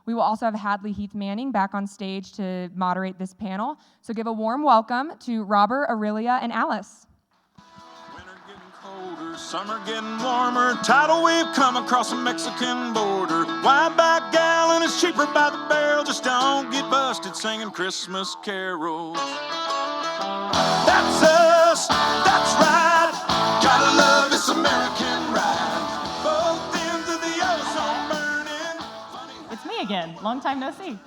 We will also have Hadley, Heath, Manning back on stage to moderate this panel. So give a warm welcome to Robert, Aurelia, and Alice. Winter getting colder, summer getting warmer, tidal wave come across the Mexican border. Wide back gallon is cheaper by the barrel, just don't get busted singing Christmas carols. That's us, that's right, gotta love this American ride. Both ends of the ozone burning. It's me again, long time no see.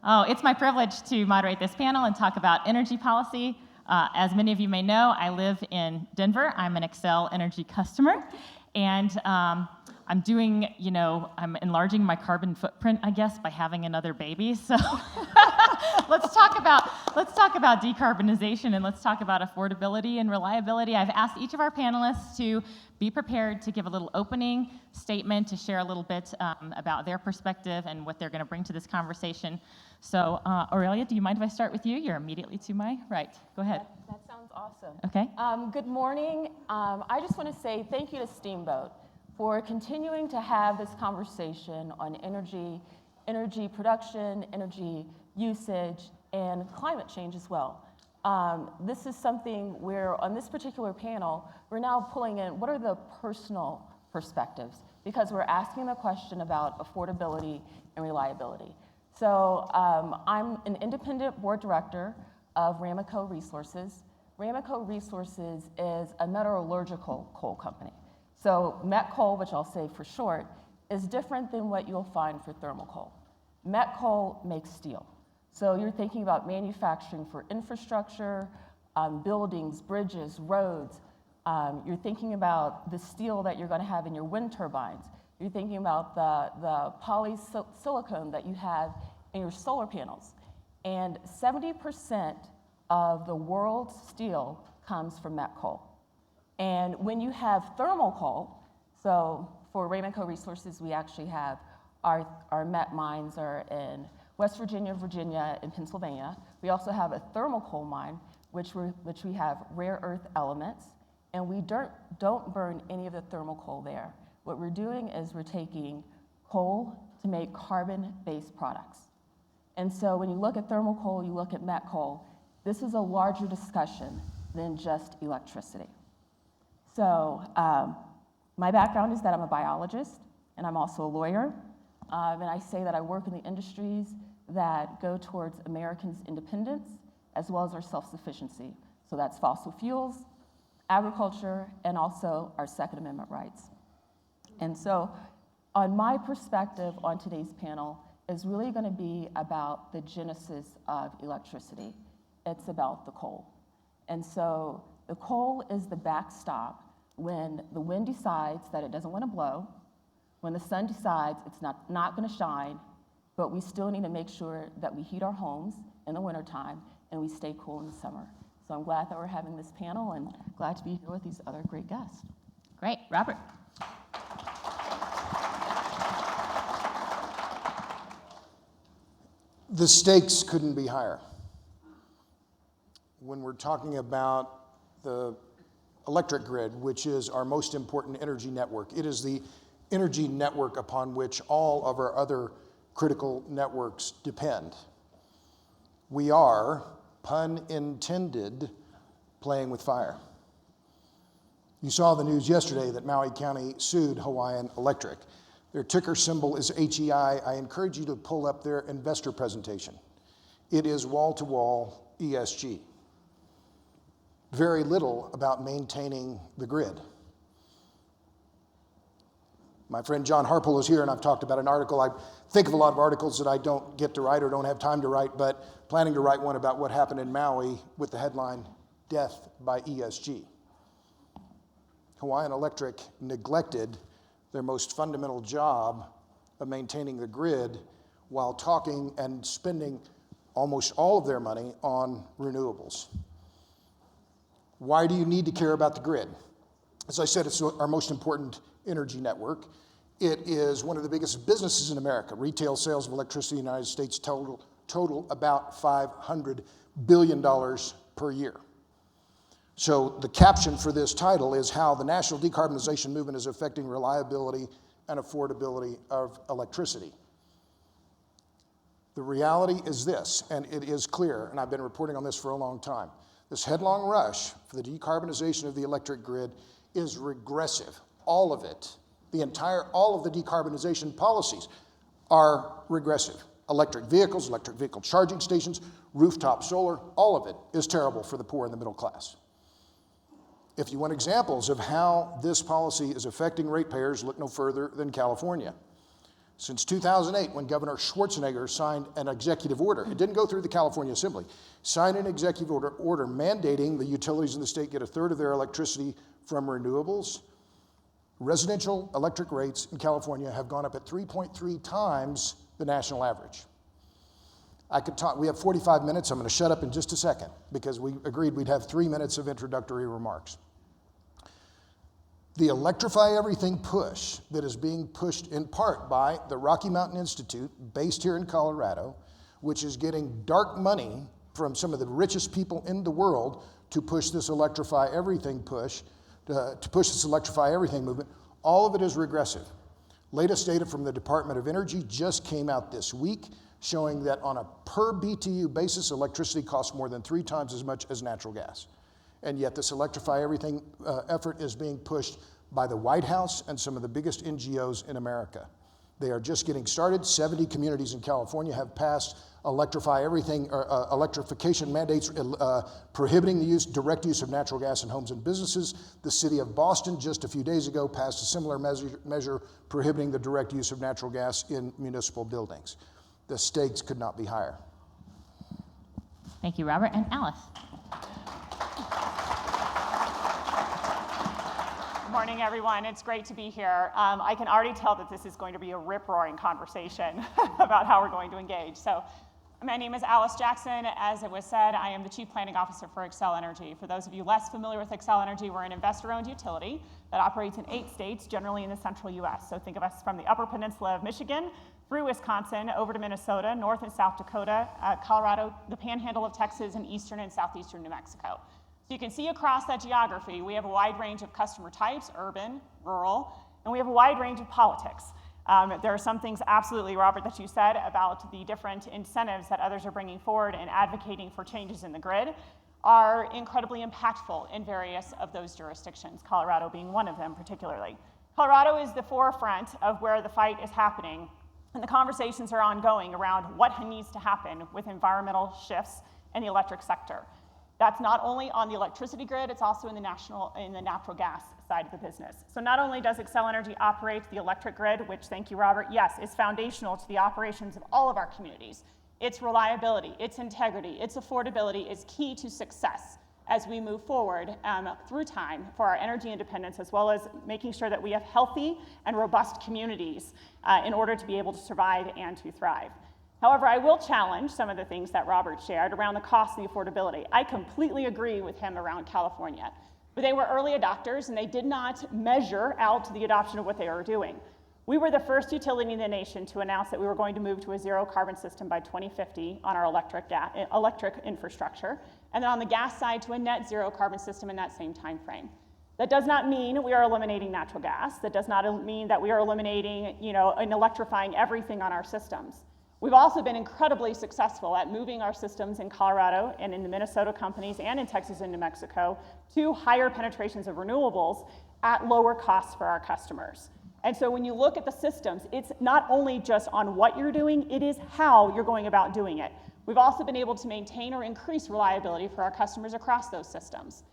Oh, it's my privilege to moderate this panel and talk about energy policy. As many of you may know, I live in Denver. I'm an Xcel energy customer, and I'm doing, I'm enlarging my carbon footprint, I guess, by having another baby. So let's talk about decarbonization, and let's talk about affordability and reliability. I've asked each of our panelists to be prepared to give a little opening statement, to share a little bit about their perspective and what they're going to bring to this conversation. So, Aurelia, do you mind if I start with you? You're immediately to my right. Go ahead. That sounds awesome. Okay. Good morning. I just want to say thank you to Steamboat for continuing to have this conversation on energy production, energy usage, and climate change as well. This is something where, on this particular panel, we're now pulling in what are the personal perspectives, because we're asking the question about affordability and reliability. So I'm an independent board director of Ramaco Resources. Ramaco Resources is a metallurgical coal company. So met coal, which I'll say for short, is different than what you'll find for thermal coal. Met coal makes steel. So you're thinking about manufacturing for infrastructure, buildings, bridges, roads. You're thinking about the steel that you're going to have in your wind turbines. You're thinking about the polysilicon that you have in your solar panels. And 70% of the world's steel comes from met coal. And when you have thermal coal, so for Ramaco Resources, we actually have our met mines are in West Virginia, Virginia, and Pennsylvania. We also have a thermal coal mine, which we have rare earth elements, and we don't burn any of the thermal coal there. What we're doing is we're taking coal to make carbon-based products. And so when you look at thermal coal, you look at met coal, this is a larger discussion than just electricity. So my background is that I'm a biologist, and I'm also a lawyer. And I say that I work in the industries that go towards Americans' independence, as well as our self-sufficiency. So that's fossil fuels, agriculture, and also our Second Amendment rights. And so on my perspective on today's panel is really going to be about the genesis of electricity. It's about the coal. And so the coal is the backstop when the wind decides that it doesn't want to blow, when the sun decides it's not going to shine, but we still need to make sure that we heat our homes in the wintertime and we stay cool in the summer. So I'm glad that we're having this panel and glad to be here with these other great guests. Great. Robert. The stakes couldn't be higher. When we're talking about the electric grid, which is our most important energy network, it is the energy network upon which all of our other critical networks depend. We are, pun intended, playing with fire. You saw the news yesterday that Maui County sued Hawaiian Electric. Their ticker symbol is HEI. I encourage you to pull up their investor presentation. It is wall-to-wall ESG. Very little about maintaining the grid. My friend John Harpole is here, and I've talked about an article. I think of a lot of articles that I don't get to write or don't have time to write, but planning to write one about what happened in Maui with the headline, Death by ESG. Hawaiian Electric neglected their most fundamental job of maintaining the grid while talking and spending almost all of their money on renewables. Why do you need to care about the grid? As I said, it's our most important energy network. It is one of the biggest businesses in America. Retail sales of electricity in the United States total about $500 billion per year. So the caption for this title is how the national decarbonization movement is affecting reliability and affordability of electricity. The reality is this, and it is clear, and I've been reporting on this for a long time. This headlong rush for the decarbonization of the electric grid is regressive. All of it, all of the decarbonization policies are regressive. Electric vehicles, electric vehicle charging stations, rooftop solar, all of it is terrible for the poor and the middle class. If you want examples of how this policy is affecting ratepayers, look no further than California. Since 2008, when Governor Schwarzenegger signed an executive order, it didn't go through the California Assembly, signed an executive order mandating the utilities in the state get a third of their electricity from renewables. Residential electric rates in California have gone up at 3.3 times the national average. I could talk, we have 45 minutes, I'm going to shut up in just a second because we agreed we'd have 3 minutes of introductory remarks. The Electrify Everything push that is being pushed in part by the Rocky Mountain Institute, based here in Colorado, which is getting dark money from some of the richest people in the world to push this Electrify Everything push, to push this Electrify Everything movement, all of it is regressive. Latest data from the Department of Energy just came out this week showing that on a per BTU basis, electricity costs more than 3 times as much as natural gas. And yet this Electrify Everything effort is being pushed by the White House and some of the biggest NGOs in America. They are just getting started. 70 communities in California have passed Electrify Everything, electrification mandates prohibiting the direct use of natural gas in homes and businesses. The city of Boston just a few days ago passed a similar measure prohibiting the direct use of natural gas in municipal buildings. The stakes could not be higher. Thank you, Robert. And Alice. Good morning, everyone. It's great to be here. I can already tell that this is going to be a rip-roaring conversation about how we're going to engage. So my name is Alice Jackson. As it was said, I am the Chief Planning Officer for Xcel Energy. For those of you less familiar with Xcel Energy, we're an investor-owned utility that operates in 8 states, generally in the central U.S. So think of us from the Upper Peninsula of Michigan through Wisconsin, over to Minnesota, North and South Dakota, Colorado, the Panhandle of Texas, and eastern and southeastern New Mexico. So you can see across that geography, we have a wide range of customer types, urban, rural, and we have a wide range of politics. There are some things absolutely, Robert, that you said about the different incentives that others are bringing forward and advocating for changes in the grid are incredibly impactful in various of those jurisdictions, Colorado being one of them particularly. Colorado is the forefront of where the fight is happening, and the conversations are ongoing around what needs to happen with environmental shifts in the electric sector. That's not only on the electricity grid, it's also in the natural gas side of the business. So not only does Xcel Energy operate the electric grid, which, thank you, Robert, yes, is foundational to the operations of all of our communities. Its reliability, its integrity, its affordability is key to success as we move forward through time for our energy independence, as well as making sure that we have healthy and robust communities in order to be able to survive and to thrive. However, I will challenge some of the things that Robert shared around the cost and the affordability. I completely agree with him around California, but they were early adopters and they did not measure out the adoption of what they were doing. We were the first utility in the nation to announce that we were going to move to a zero carbon system by 2050 on our electric infrastructure, and then on the gas side to a net zero carbon system in that same time frame. That does not mean we are eliminating natural gas. That does not mean that we are eliminating, and electrifying everything on our systems. We've also been incredibly successful at moving our systems in Colorado and in the Minnesota companies and in Texas and New Mexico to higher penetrations of renewables at lower costs for our customers. And so when you look at the systems, it's not only just on what you're doing, it is how you're going about doing it. We've also been able to maintain or increase reliability for our customers across those systems.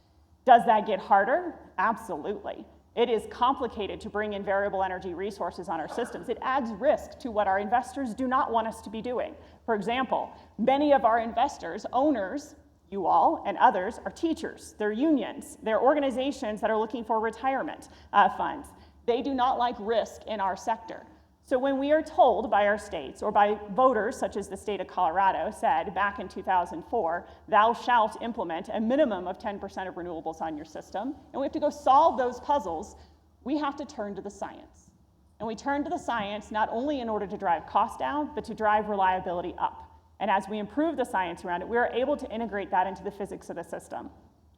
Does that get harder? Absolutely. It is complicated to bring in variable energy resources on our systems. It adds risk to what our investors do not want us to be doing. For example, many of our investors, owners, you all and others, are teachers, they're unions, they're organizations that are looking for retirement funds. They do not like risk in our sector. So when we are told by our states or by voters, such as the state of Colorado said back in 2004, thou shalt implement a minimum of 10% of renewables on your system, and we have to go solve those puzzles, we have to turn to the science. And we turn to the science not only in order to drive costs down, but to drive reliability up. And as we improve the science around it, we are able to integrate that into the physics of the system.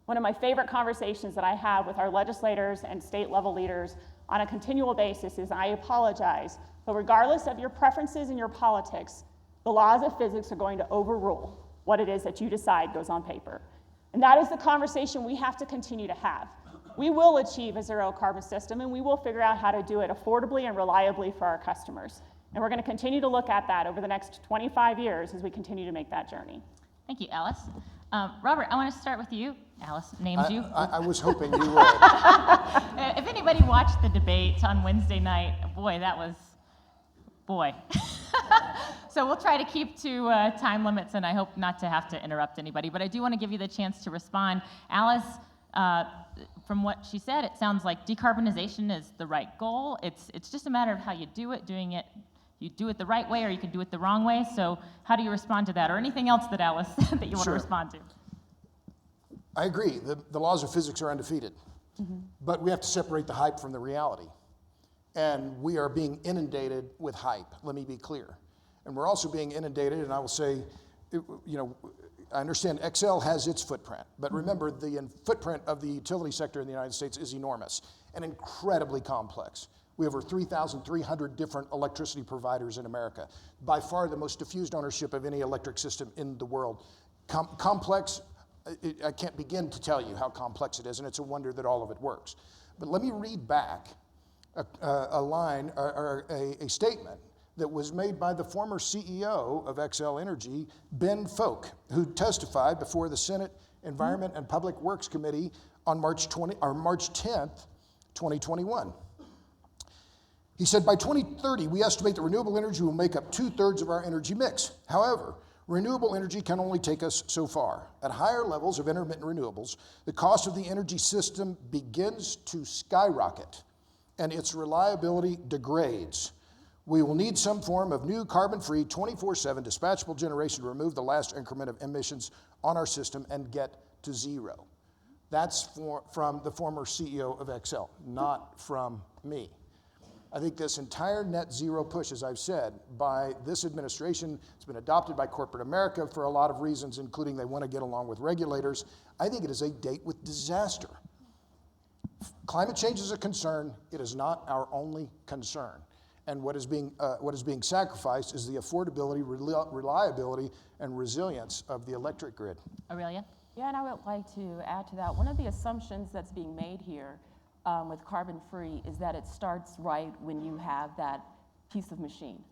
One of my favorite conversations that I have with our legislators and state level leaders on a continual basis is, I apologize, but regardless of your preferences and your politics, the laws of physics are going to overrule what it is that you decide goes on paper. And that is the conversation we have to continue to have. We will achieve a zero carbon system, and we will figure out how to do it affordably and reliably for our customers. And we're going to continue to look at that over the next 25 years as we continue to make that journey. Thank you, Alice. Robert, I want to start with you. Alice named you. I was hoping you would. If anybody watched the debate on Wednesday night, boy. So we'll try to keep to time limits, and I hope not to have to interrupt anybody. But I do want to give you the chance to respond. Alice, from what she said, it sounds like decarbonization is the right goal. It's just a matter of how you do it. You do it the right way, or you can do it the wrong way. So how do you respond to that, or anything else that Alice that you want to respond to? I agree. The laws of physics are undefeated. But we have to separate the hype from the reality. And we are being inundated with hype, let me be clear. And we're also being inundated, and I will say, I understand Xcel has its footprint, but remember the footprint of the utility sector in the United States is enormous and incredibly complex. We have over 3,300 different electricity providers in America, by far the most diffused ownership of any electric system in the world. Complex, I can't begin to tell you how complex it is, and it's a wonder that all of it works. But let me read back a line, or a statement that was made by the former CEO of Xcel Energy, Ben Folk, who testified before the Senate Environment and Public Works Committee on March 10th, 2021. He said, by 2030, we estimate that renewable energy will make up 2/3 of our energy mix. However, renewable energy can only take us so far. At higher levels of intermittent renewables, the cost of the energy system begins to skyrocket, and its reliability degrades. We will need some form of new carbon-free 24/7 dispatchable generation to remove the last increment of emissions on our system and get to zero. That's from the former CEO of Xcel, not from me. I think this entire net zero push, as I've said, by this administration, it's been adopted by corporate America for a lot of reasons, including they want to get along with regulators. I think it is a date with disaster. Climate change is a concern. It is not our only concern. And what is being sacrificed is the affordability, reliability, and resilience of the electric grid. Aurelia? Yeah, and I would like to add to that. One of the assumptions that's being made here with carbon-free is that it starts right when you have that piece of machine.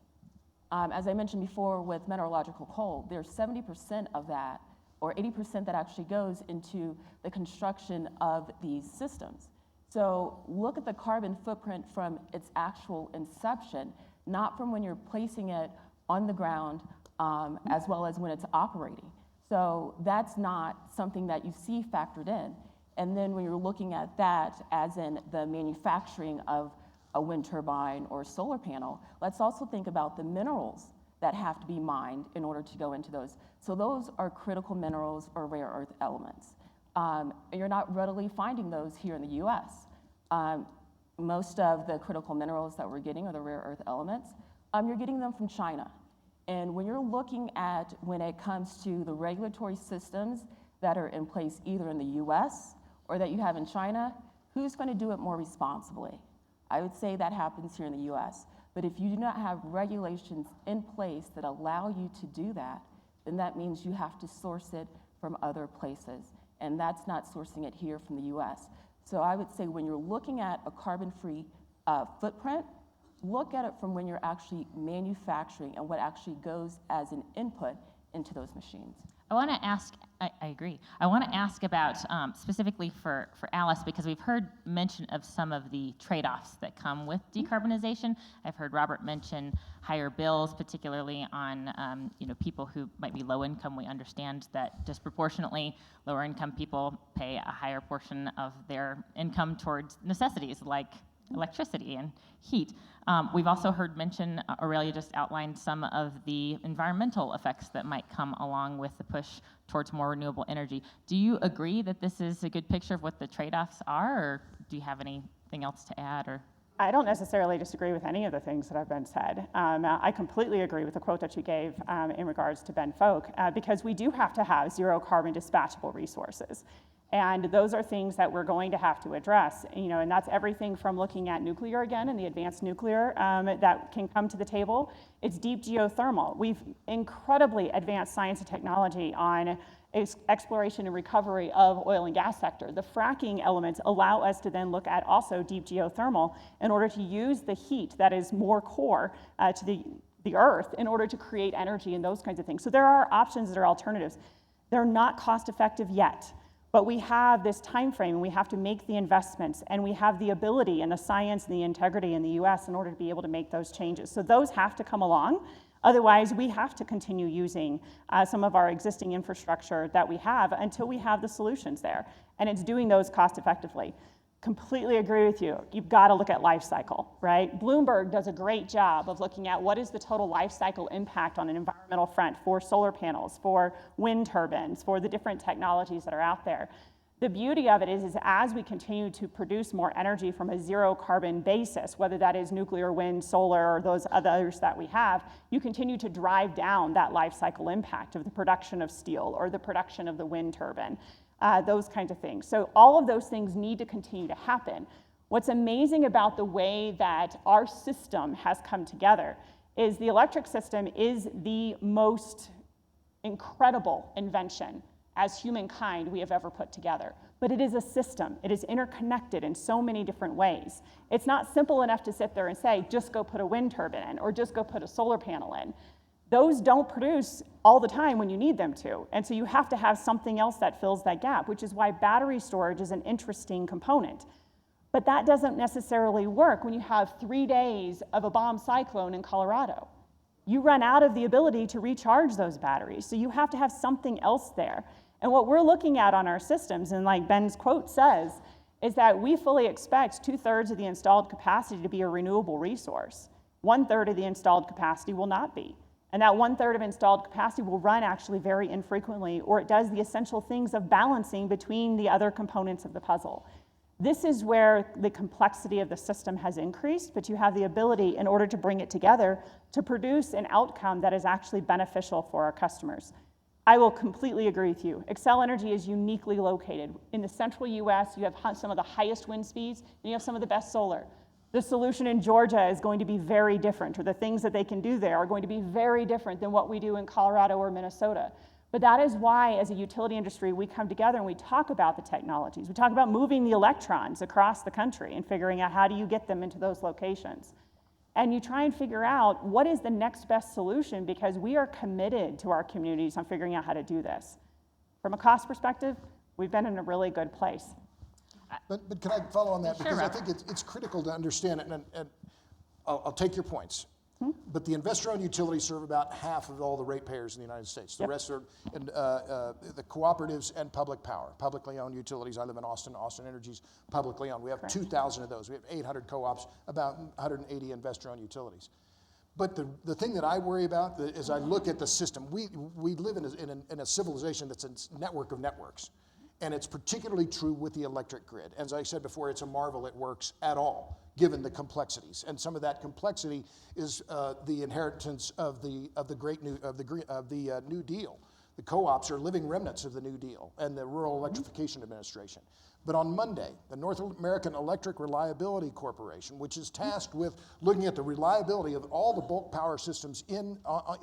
As I mentioned before with mineralogical coal, there's 70% of that, or 80% that actually goes into the construction of these systems. So look at the carbon footprint from its actual inception, not from when you're placing it on the ground, as well as when it's operating. So that's not something that you see factored in. And then when you're looking at that as in the manufacturing of a wind turbine or a solar panel, let's also think about the minerals that have to be mined in order to go into those. So those are critical minerals or rare earth elements. You're not readily finding those here in the US. Most of the critical minerals that we're getting are the rare earth elements. You're getting them from China. And when you're looking at when it comes to the regulatory systems that are in place either in the US or that you have in China, who's going to do it more responsibly? I would say that happens here in the US. But if you do not have regulations in place that allow you to do that, then that means you have to source it from other places. And that's not sourcing it here from the US. So I would say when you're looking at a carbon-free footprint, look at it from when you're actually manufacturing and what actually goes as an input into those machines. I want to ask, I agree. I want to ask about specifically for Alice, because we've heard mention of some of the trade-offs that come with decarbonization. I've heard Robert mention higher bills, particularly on people who might be low income. We understand that disproportionately lower income people pay a higher portion of their income towards necessities like electricity and heat. We've also heard mention, Aurelia just outlined some of the environmental effects that might come along with the push towards more renewable energy. Do you agree that this is a good picture of what the trade-offs are, or do you have anything else to add? Or I don't necessarily disagree with any of the things that have been said. I completely agree with the quote that you gave in regards to Ben Folk, because we do have to have zero carbon dispatchable resources. And those are things that we're going to have to address, and that's everything from looking at nuclear again and the advanced nuclear that can come to the table. It's deep geothermal. We've incredibly advanced science and technology on exploration and recovery of oil and gas sector. The fracking elements allow us to then look at also deep geothermal in order to use the heat that is more core to the earth in order to create energy and those kinds of things. So there are options that are alternatives. They're not cost effective yet. But we have this time frame, and we have to make the investments, and we have the ability and the science and the integrity in the US in order to be able to make those changes. So those have to come along. Otherwise, we have to continue using some of our existing infrastructure that we have until we have the solutions there. And it's doing those cost effectively. Completely agree with you. You've got to look at life cycle, right? Bloomberg does a great job of looking at what is the total life cycle impact on an environmental front for solar panels, for wind turbines, for the different technologies that are out there. The beauty of it is as we continue to produce more energy from a zero carbon basis, whether that is nuclear, wind, solar, or those others that we have, you continue to drive down that life cycle impact of the production of steel or the production of the wind turbine. Those kinds of things. So all of those things need to continue to happen. What's amazing about the way that our system has come together is the electric system is the most incredible invention as humankind we have ever put together. But it is a system. It is interconnected in so many different ways. It's not simple enough to sit there and say, just go put a wind turbine in or just go put a solar panel in. Those don't produce all the time when you need them to. And so you have to have something else that fills that gap, which is why battery storage is an interesting component. But that doesn't necessarily work when you have 3 days of a bomb cyclone in Colorado. You run out of the ability to recharge those batteries. So you have to have something else there. And what we're looking at on our systems, and like Ben's quote says, is that we fully expect 2/3 of the installed capacity to be a renewable resource. 1/3 of the installed capacity will not be. And that 1/3 of installed capacity will run actually very infrequently, or it does the essential things of balancing between the other components of the puzzle. This is where the complexity of the system has increased, but you have the ability, in order to bring it together, to produce an outcome that is actually beneficial for our customers. I will completely agree with you. Xcel Energy is uniquely located. In the central US, you have some of the highest wind speeds, and you have some of the best solar. The solution in Georgia is going to be very different, or the things that they can do there are going to be very different than what we do in Colorado or Minnesota. But that is why, as a utility industry, we come together and we talk about the technologies. We talk about moving the electrons across the country and figuring out how do you get them into those locations. And you try and figure out what is the next best solution, because we are committed to our communities on figuring out how to do this. From a cost perspective, we've been in a really good place. But can I follow on that? Sure, Because I Robert. think it's critical to understand it, and I'll take your points. But the investor-owned utilities serve about half of all the ratepayers in the United States. The rest are the cooperatives and public power, publicly owned utilities. I live in Austin. Austin Energy's publicly owned. We have 2,000 of those. We have 800 co-ops, about 180 investor-owned utilities. But the thing that I worry about is I look at the system. We live in a civilization that's a network of networks. And it's particularly true with the electric grid. As I said before, it's a marvel it works at all, given the complexities. And some of that complexity is the inheritance of the New Deal. The co-ops are living remnants of the New Deal and the Rural Electrification Administration. But on Monday, the North American Electric Reliability Corporation, which is tasked with looking at the reliability of all the bulk power systems in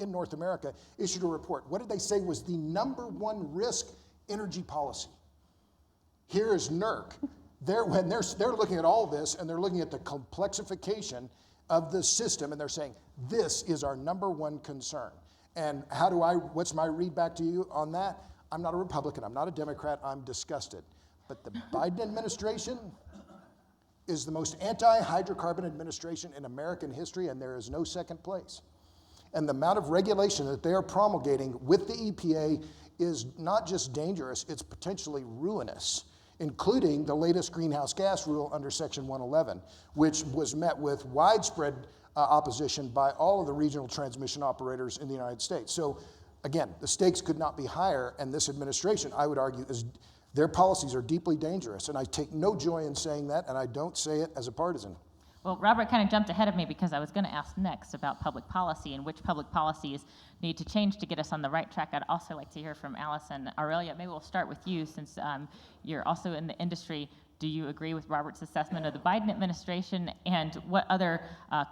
North America, issued a report. What did they say was the #1 risk? Energy policy. Here is NERC. They're looking at all this, and they're looking at the complexification of the system, and they're saying, this is our #1 concern. And what's my read back to you on that? I'm not a Republican, I'm not a Democrat, I'm disgusted. But the Biden administration is the most anti-hydrocarbon administration in American history, and there is no second place. And the amount of regulation that they are promulgating with the EPA is not just dangerous, it's potentially ruinous, including the latest greenhouse gas rule under Section 111, which was met with widespread opposition by all of the regional transmission operators in the United States. So again, the stakes could not be higher, and this administration, I would argue, their policies are deeply dangerous, and I take no joy in saying that, and I don't say it as a partisan. Well, Robert kind of jumped ahead of me because I was going to ask next about public policy and which public policies need to change to get us on the right track. I'd also like to hear from Alice and Aurelia. Maybe we'll start with you since you're also in the industry. Do you agree with Robert's assessment of the Biden administration? And what other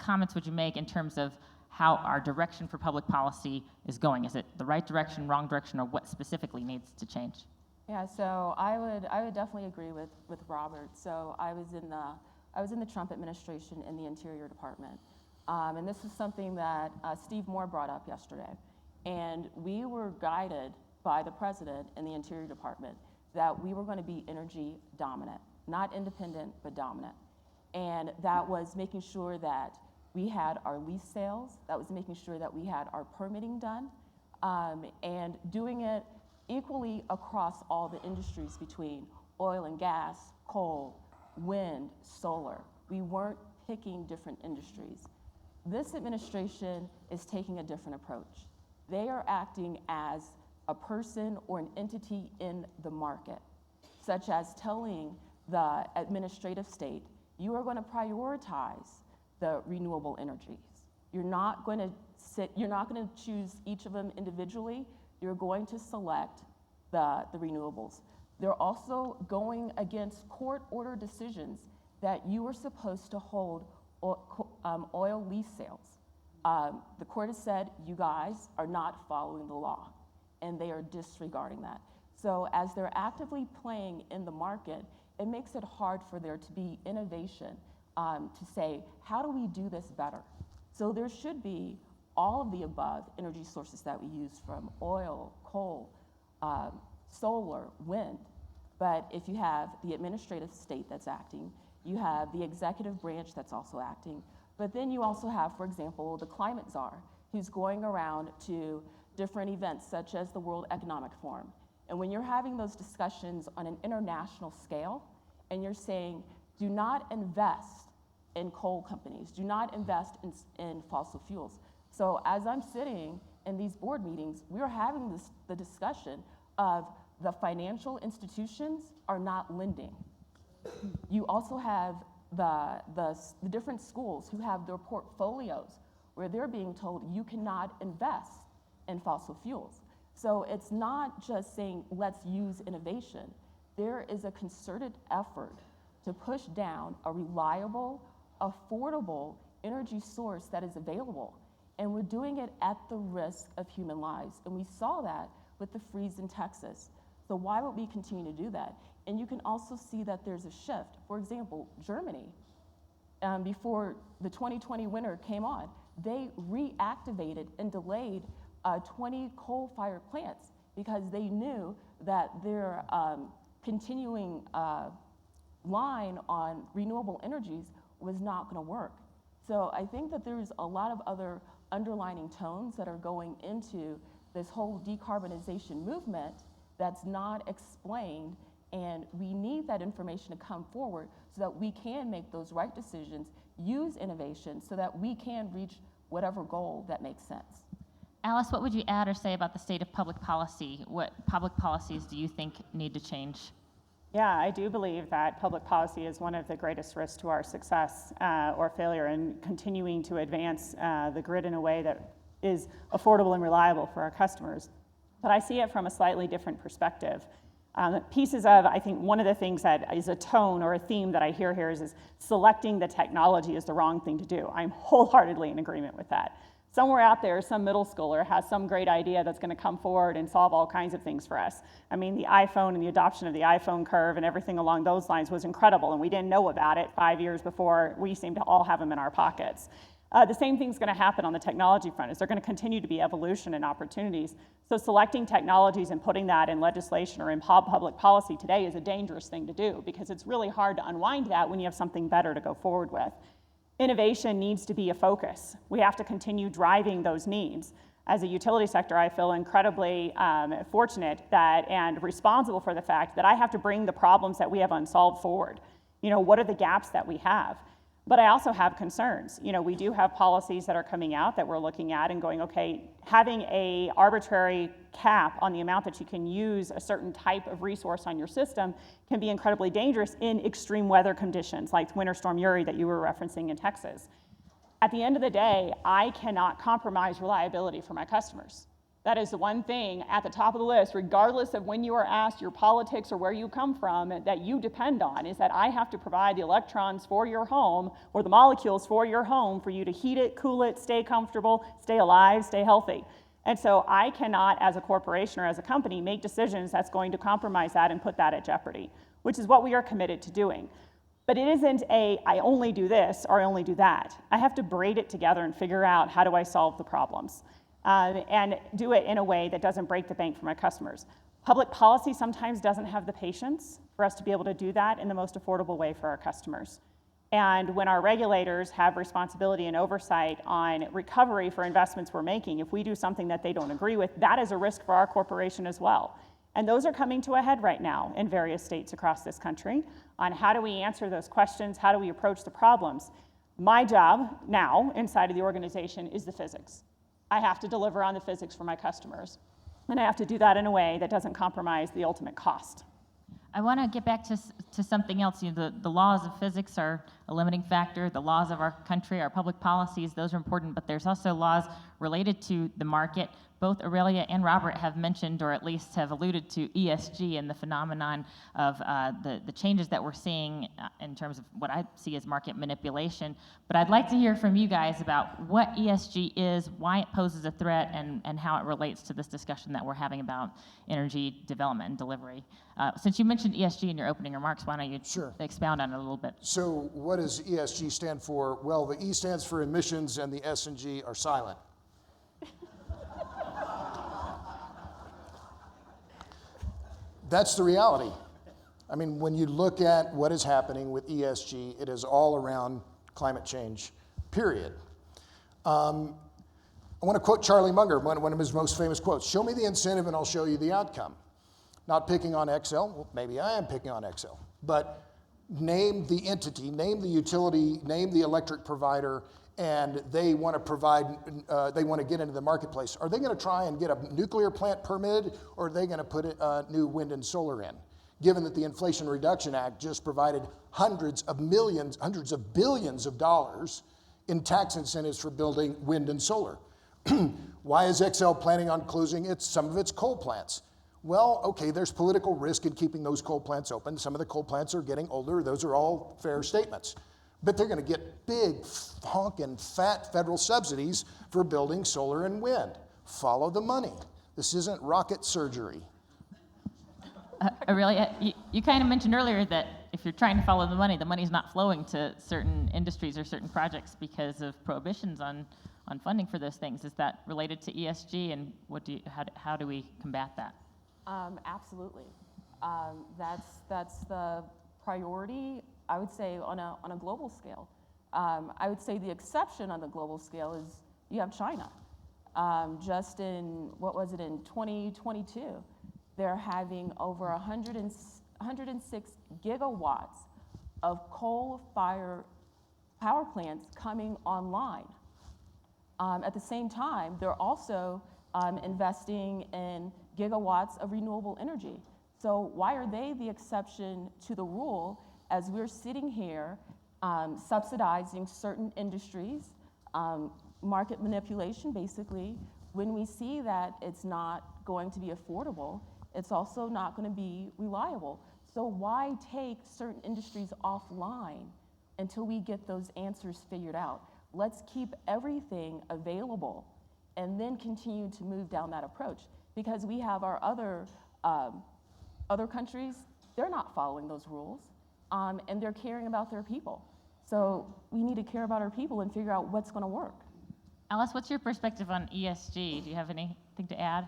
comments would you make in terms of how our direction for public policy is going? Is it the right direction, wrong direction, or what specifically needs to change? Yeah, so I would definitely agree with Robert. So I was in the Trump administration in the Interior Department. And this is something that Steve Moore brought up yesterday. And we were guided by the president in the Interior Department that we were going to be energy dominant, not independent, but dominant. And that was making sure that we had our lease sales, that was making sure that we had our permitting done, and doing it equally across all the industries between oil and gas, coal, wind, solar. We weren't picking different industries. This administration is taking a different approach. They are acting as a person or an entity in the market, such as telling the administrative state, you are going to prioritize the renewable energies. You're not going to choose each of them individually. You're going to select the renewables. They're also going against court order decisions that you were supposed to hold oil lease sales. The court has said you guys are not following the law, and they are disregarding that. So as they're actively playing in the market, it makes it hard for there to be innovation to say, how do we do this better? So there should be all of the above energy sources that we use, from oil, coal, solar, wind. But if you have the administrative state that's acting, you have the executive branch that's also acting, but then you also have, for example, the climate czar, who's going around to different events such as the World Economic Forum. And when you're having those discussions on an international scale, and you're saying, do not invest in coal companies, do not invest in fossil fuels. So as I'm sitting in these board meetings, we're having the discussion of the financial institutions are not lending. You also have the different schools who have their portfolios where they're being told you cannot invest in fossil fuels. So it's not just saying let's use innovation. There is a concerted effort to push down a reliable, affordable energy source that is available. And we're doing it at the risk of human lives. And we saw that with the freeze in Texas. So why would we continue to do that? And you can also see that there's a shift. For example, Germany, before the 2020 winter came on, they reactivated and delayed 20 coal-fired plants because they knew that their continuing line on renewable energies was not going to work. So I think that there's a lot of other underlining tones that are going into this whole decarbonization movement that's not explained, and we need that information to come forward so that we can make those right decisions, use innovation so that we can reach whatever goal that makes sense. Alice, what would you add or say about the state of public policy? What public policies do you think need to change? Yeah, I do believe that public policy is one of the greatest risks to our success or failure in continuing to advance the grid in a way that is affordable and reliable for our customers. But I see it from a slightly different perspective. Pieces of, I think one of the things that is a tone or a theme that I hear here is selecting the technology is the wrong thing to do. I'm wholeheartedly in agreement with that. Somewhere out there, some middle schooler has some great idea that's going to come forward and solve all kinds of things for us. I mean, the iPhone and the adoption of the iPhone curve and everything along those lines was incredible, and we didn't know about it 5 years before we seem to all have them in our pockets. The same thing's going to happen on the technology front, is there going to continue to be evolution and opportunities. So selecting technologies and putting that in legislation or in public policy today is a dangerous thing to do because it's really hard to unwind that when you have something better to go forward with. Innovation needs to be a focus. We have to continue driving those needs. As a utility sector, I feel incredibly fortunate that and responsible for the fact that I have to bring the problems that we have unsolved forward. You know, what are the gaps that we have? But I also have concerns. We do have policies that are coming out that we're looking at and going, okay, having a arbitrary cap on the amount that you can use a certain type of resource on your system can be incredibly dangerous in extreme weather conditions, like Winter Storm Uri that you were referencing in Texas. At the end of the day, I cannot compromise reliability for my customers. That is the one thing at the top of the list, regardless of when you are asked, your politics or where you come from, that you depend on, is that I have to provide the electrons for your home or the molecules for your home for you to heat it, cool it, stay comfortable, stay alive, stay healthy. And so I cannot, as a corporation or as a company, make decisions that's going to compromise that and put that at jeopardy, which is what we are committed to doing. But it isn't I only do this or I only do that. I have to braid it together and figure out how do I solve the problems. And do it in a way that doesn't break the bank for my customers. Public policy sometimes doesn't have the patience for us to be able to do that in the most affordable way for our customers. And when our regulators have responsibility and oversight on recovery for investments we're making, if we do something that they don't agree with, that is a risk for our corporation as well. And those are coming to a head right now in various states across this country on how do we answer those questions, how do we approach the problems. My job now inside of the organization is the physics. I have to deliver on the physics for my customers. And I have to do that in a way that doesn't compromise the ultimate cost. I want to get back to something else. The laws of physics are a limiting factor. The laws of our country, our public policies, those are important, but there's also laws related to the market. Both Aurelia and Robert have mentioned, or at least have alluded to, ESG and the phenomenon of the changes that we're seeing in terms of what I see as market manipulation. But I'd like to hear from you guys about what ESG is, why it poses a threat, and how it relates to this discussion that we're having about energy development and delivery. Since you mentioned ESG in your opening remarks, why don't you expound on it a little bit? So what does ESG stand for? Well, the E stands for emissions and the S and G are silent. That's the reality. I mean, when you look at what is happening with ESG, it is all around climate change, period. I want to quote Charlie Munger, one of his most famous quotes. Show me the incentive and I'll show you the outcome. Not picking on Xcel. Well, maybe I am picking on Xcel. But name the entity, name the utility, name the electric provider, and they want to provide, they want to get into the marketplace. Are they going to try and get a nuclear plant permitted, or are they going to put new wind and solar in? Given that the Inflation Reduction Act just provided hundreds of billions of dollars in tax incentives for building wind and solar. Why is Xcel planning on closing some of its coal plants? Well, okay, there's political risk in keeping those coal plants open. Some of the coal plants are getting older. Those are all fair statements. But they're going to get big, honking, fat federal subsidies for building solar and wind. Follow the money. This isn't rocket surgery. Aurelia, you kind of mentioned earlier that if you're trying to follow the money's not flowing to certain industries or certain projects because of prohibitions on funding for those things. Is that related to ESG, and how do we combat that? Absolutely. That's the priority, I would say, on a global scale. I would say the exception on the global scale is you have China. Just in, in 2022, they're having over 106 gigawatts of coal-fired power plants coming online. At the same time, they're also investing in gigawatts of renewable energy. So why are they the exception to the rule as we're sitting here subsidizing certain industries, market manipulation basically, when we see that it's not going to be affordable, it's also not going to be reliable. So why take certain industries offline until we get those answers figured out? Let's keep everything available and then continue to move down that approach, because we have our other countries, they're not following those rules, and they're caring about their people. So we need to care about our people and figure out what's going to work. Alice, what's your perspective on ESG? Do you have anything to add?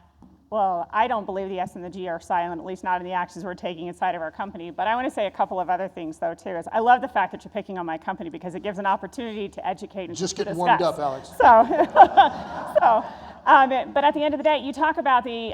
Well, I don't believe the S and the G are silent, at least not in the actions we're taking inside of our company. But I want to say a couple of other things, though, too. I love the fact that you're picking on my company because it gives an opportunity to educate and just to getting discuss. warmed up, Alex. But at the end of the day, you talk about the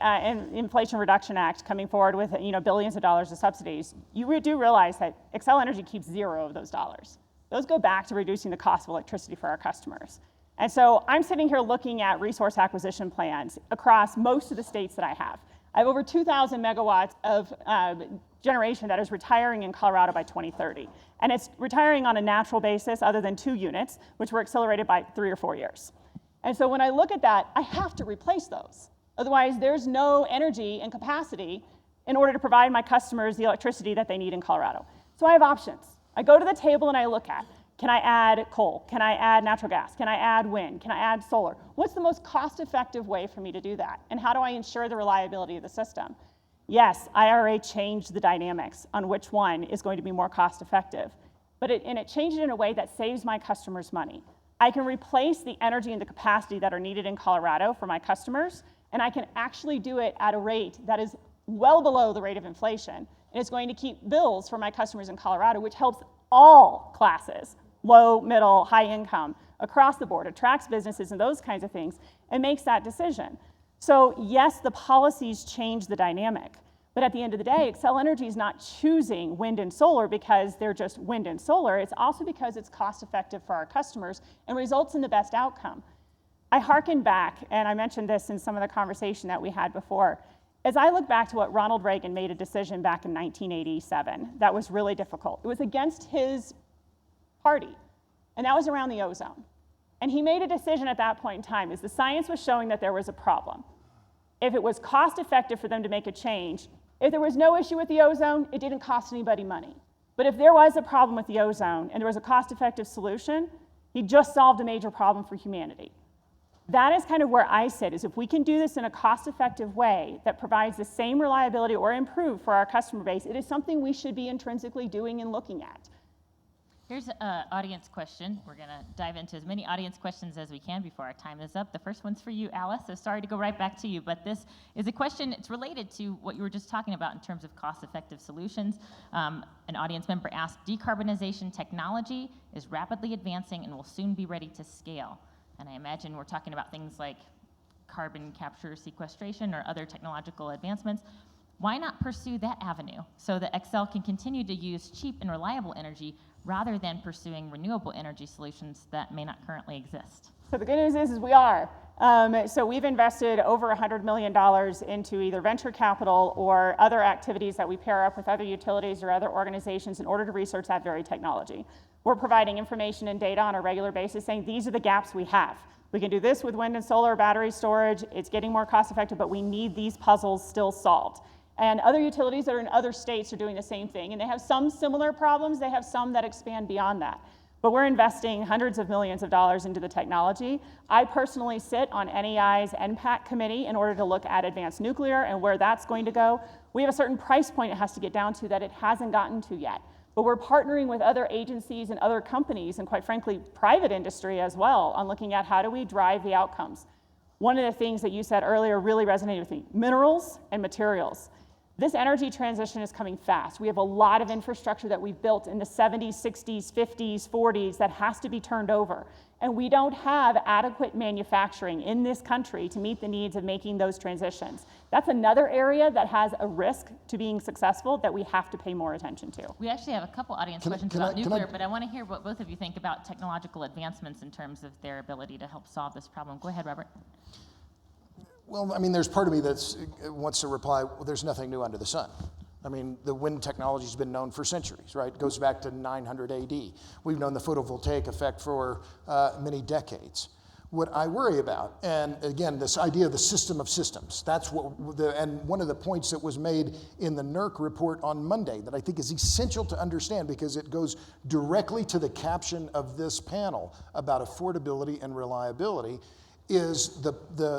Inflation Reduction Act coming forward with billions of dollars of subsidies. You do realize that Xcel Energy keeps zero of those dollars. those go back to reducing the cost of electricity for our customers. And so I'm sitting here looking at resource acquisition plans across most of the states that I have. I have over 2,000 megawatts of generation that is retiring in Colorado by 2030. And it's retiring on a natural basis other than 2 units, which were accelerated by 3 or 4 years. And so when I look at that, I have to replace those. Otherwise, there's no energy and capacity in order to provide my customers the electricity that they need in Colorado. So I have options. I go to the table and I look at, can I add coal? Can I add natural gas? Can I add wind? Can I add solar? What's the most cost-effective way for me to do that? And how do I ensure the reliability of the system? Yes, IRA changed the dynamics on which one is going to be more cost-effective, but it changed it in a way that saves my customers money. I can replace the energy and the capacity that are needed in Colorado for my customers, and I can actually do it at a rate that is well below the rate of inflation, and it's going to keep bills for my customers in Colorado, which helps all classes, low, middle, high income, across the board, attracts businesses and those kinds of things, and makes that decision. So yes, the policies change the dynamic, but at the end of the day, Xcel Energy is not choosing wind and solar because they're just wind and solar. It's also because it's cost effective for our customers and results in the best outcome. I hearken back, and I mentioned this in some of the conversation that we had before. As I look back to what Ronald Reagan made a decision back in 1987, that was really difficult. It was against his party, and that was around the ozone. And he made a decision at that point in time, as the science was showing that there was a problem. If it was cost effective for them to make a change, if there was no issue with the ozone, it didn't cost anybody money. But if there was a problem with the ozone and there was a cost effective solution, he just solved a major problem for humanity. That is kind of where I sit, is if we can do this in a cost-effective way that provides the same reliability or improve for our customer base, it is something we should be intrinsically doing and looking at. Here's an audience question. We're going to dive into as many audience questions as we can before our time is up. The first one's for you, Alice, so sorry to go right back to you, but this is a question, it's related to what you were just talking about in terms of cost-effective solutions. An audience member asked, decarbonization technology is rapidly advancing and will soon be ready to scale. And I imagine we're talking about things like carbon capture sequestration or other technological advancements. Why not pursue that avenue so that Xcel can continue to use cheap and reliable energy rather than pursuing renewable energy solutions that may not currently exist? So the good news is we are. So we've invested over $100 million into either venture capital or other activities that we pair up with other utilities or other organizations in order to research that very technology. We're providing information and data on a regular basis saying these are the gaps we have. We can do this with wind and solar, battery storage, it's getting more cost effective, but we need these puzzles still solved. And other utilities that are in other states are doing the same thing, and they have some similar problems, they have some that expand beyond that. But we're investing hundreds of millions of dollars into the technology. I personally sit on NEI's NPAC committee in order to look at advanced nuclear and where that's going to go. We have a certain price point it has to get down to that it hasn't gotten to yet. But we're partnering with other agencies and other companies, and quite frankly, private industry as well, on looking at how do we drive the outcomes. One of the things that you said earlier really resonated with me, minerals and materials. This energy transition is coming fast. We have a lot of infrastructure that we've built in the 70s, 60s, 50s, 40s that has to be turned over. And we don't have adequate manufacturing in this country to meet the needs of making those transitions. That's another area that has a risk to being successful that we have to pay more attention to. We actually have a couple audience questions about nuclear, but I want to hear what both of you think about technological advancements in terms of their ability to help solve this problem. Go ahead, Robert. Well, I mean, there's part of me that wants to reply, well, there's nothing new under the sun. I mean, the wind technology's been known for centuries, right? It goes back to 900 AD. We've known the photovoltaic effect for many decades. What I worry about, and again, this idea of the system of systems, that's what, and one of the points that was made in the NERC report on Monday that I think is essential to understand because it goes directly to the caption of this panel about affordability and reliability, is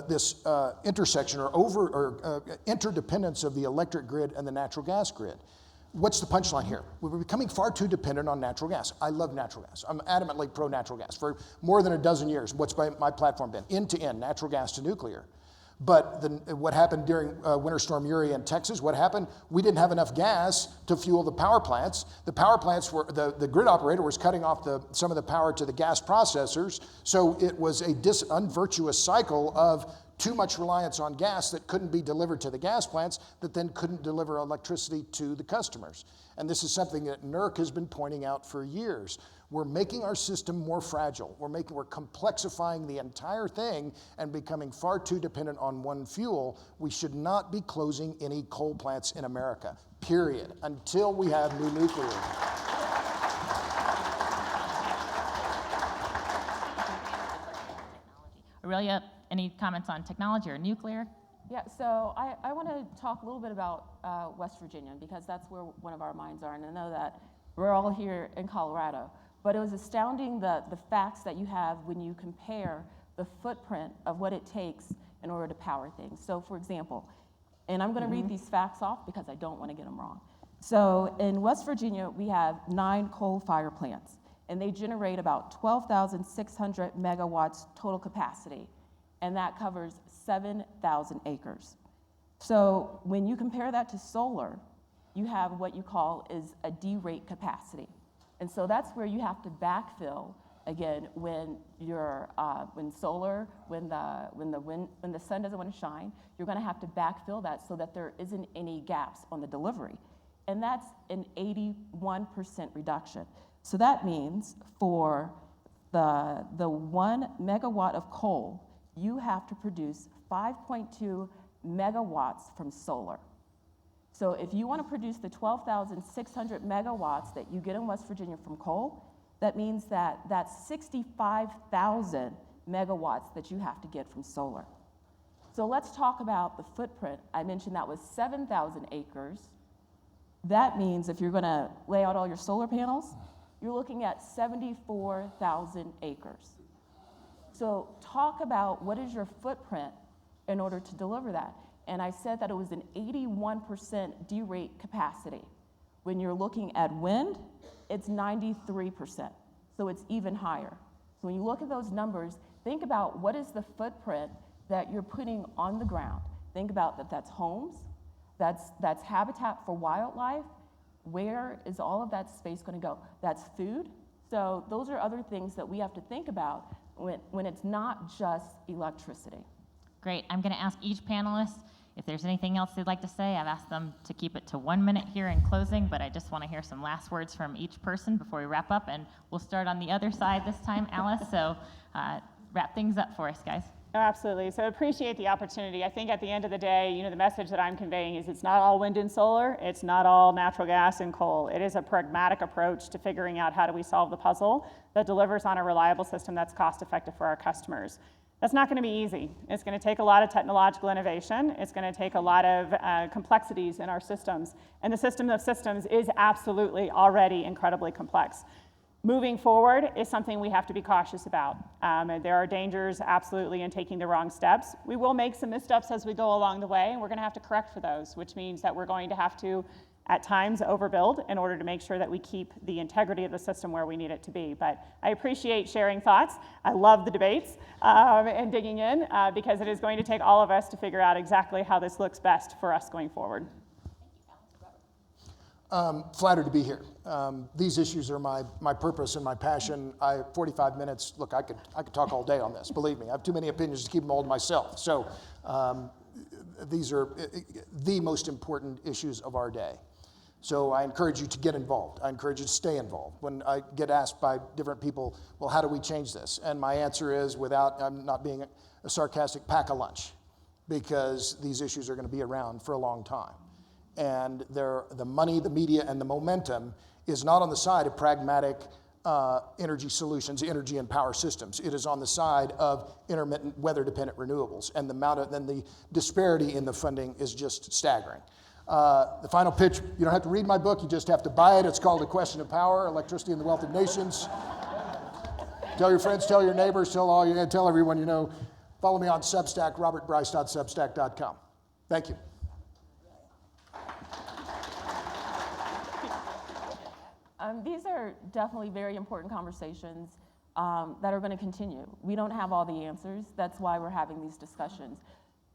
this intersection or interdependence of the electric grid and the natural gas grid. What's the punchline here? We're becoming far too dependent on natural gas. I love natural gas. I'm adamantly pro natural gas. For more than a dozen years, what's my platform been? End to end, natural gas to nuclear. But what happened during Winter Storm Uri in Texas, what happened? We didn't have enough gas to fuel the power plants. The power plants were, the grid operator was cutting off some of the power to the gas processors, so it was a unvirtuous cycle of too much reliance on gas that couldn't be delivered to the gas plants that then couldn't deliver electricity to the customers. And this is something that NERC has been pointing out for years. We're making our system more fragile. We're complexifying the entire thing and becoming far too dependent on one fuel. We should not be closing any coal plants in America, period, until we have new nuclear. Aurelia, any comments on technology or nuclear? Yeah, so I want to talk a little bit about West Virginia, because that's where one of our minds are, and I know that we're all here in Colorado. But it was astounding the facts that you have when you compare the footprint of what it takes in order to power things. So for example, and I'm going to read these facts off because I don't want to get them wrong. So in West Virginia, we have 9 coal fire plants, and they generate about 12,600 megawatts total capacity, and that covers 7,000 acres. So when you compare that to solar, you have what you call is a D-rate capacity. And so that's where you have to backfill again when you're when the sun doesn't want to shine. You're going to have to backfill that so that there isn't any gaps on the delivery, and that's an 81% reduction. So that means for the 1 megawatt of coal, you have to produce 5.2 megawatts from solar. So if you want to produce the 12,600 megawatts that you get in West Virginia from coal, that means that that's 65,000 megawatts that you have to get from solar. So let's talk about the footprint. I mentioned that was 7,000 acres. That means if you're going to lay out all your solar panels, you're looking at 74,000 acres. So talk about what is your footprint in order to deliver that. And I said that it was an 81% D-rate capacity. When you're looking at wind, it's 93%, so it's even higher. So when you look at those numbers, think about what is the footprint that you're putting on the ground. Think about that that's homes, that's habitat for wildlife. Where is all of that space going to go? That's food. So those are other things that we have to think about when it's not just electricity. Great. I'm going to ask each panelist if there's anything else they'd like to say. I've asked them to keep it to 1 minute here in closing, but I just want to hear some last words from each person before we wrap up. And we'll start on the other side this time, Alice. So wrap things up for us, guys. Oh, absolutely. So appreciate the opportunity. I think at the end of the day, the message that I'm conveying is it's not all wind and solar. It's not all natural gas and coal. It is a pragmatic approach to figuring out how do we solve the puzzle that delivers on a reliable system that's cost effective for our customers. That's not going to be easy. It's going to take a lot of technological innovation. It's going to take a lot of complexities in our systems. And the system of systems is absolutely already incredibly complex. Moving forward is something we have to be cautious about. And there are dangers absolutely in taking the wrong steps. We will make some missteps as we go along the way, and we're going to have to correct for those, which means that we're going to have to at times overbuild in order to make sure that we keep the integrity of the system where we need it to be. But I appreciate sharing thoughts. I love the debates and digging in because it is going to take all of us to figure out exactly how this looks best for us going forward. Flattered to be here. These issues are my purpose and my passion. 45 minutes, look, I could talk all day on this, believe me. I have too many opinions to keep them all to myself. So these are the most important issues of our day. So I encourage you to get involved. I encourage you to stay involved. When I get asked by different people, well, how do we change this? And my answer is, I'm not being a sarcastic, pack a lunch, because these issues are going to be around for a long time. And the money, the media, and the momentum is not on the side of pragmatic energy solutions, energy and power systems. It is on the side of intermittent weather-dependent renewables. And the disparity in the funding is just staggering. The final pitch, you don't have to read my book, you just have to buy it. It's called A Question of Power, Electricity and the Wealth of Nations. Tell your friends, tell your neighbors, tell everyone you know. Follow me on Substack, robertbryce.substack.com. Thank you. These are definitely very important conversations that are going to continue. We don't have all the answers. That's why we're having these discussions.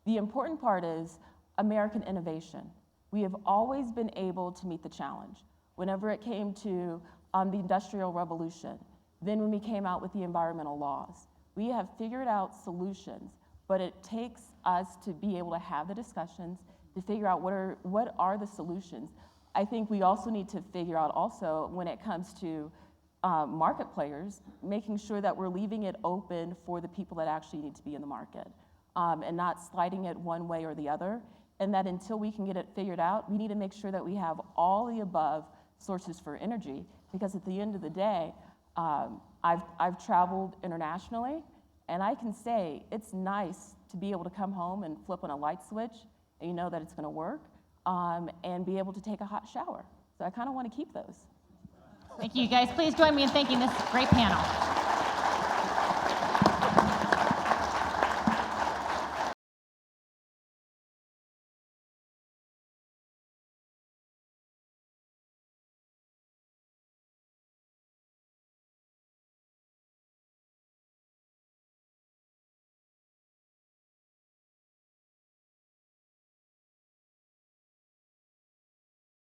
The important part is American innovation. We have always been able to meet the challenge. Whenever it came to the Industrial Revolution, then when we came out with the environmental laws, we have figured out solutions, but it takes us to be able to have the discussions, to figure out what are the solutions. I think we also need to figure out also when it comes to market players, making sure that we're leaving it open for the people that actually need to be in the market, and not sliding it one way or the other. And that until we can get it figured out, we need to make sure that we have all the above sources for energy, because at the end of the day, I've traveled internationally, and I can say it's nice to be able to come home and flip on a light switch, and you know that it's going to work, and be able to take a hot shower. So I kind of want to keep those. Thank you, guys. Please join me in thanking this great panel.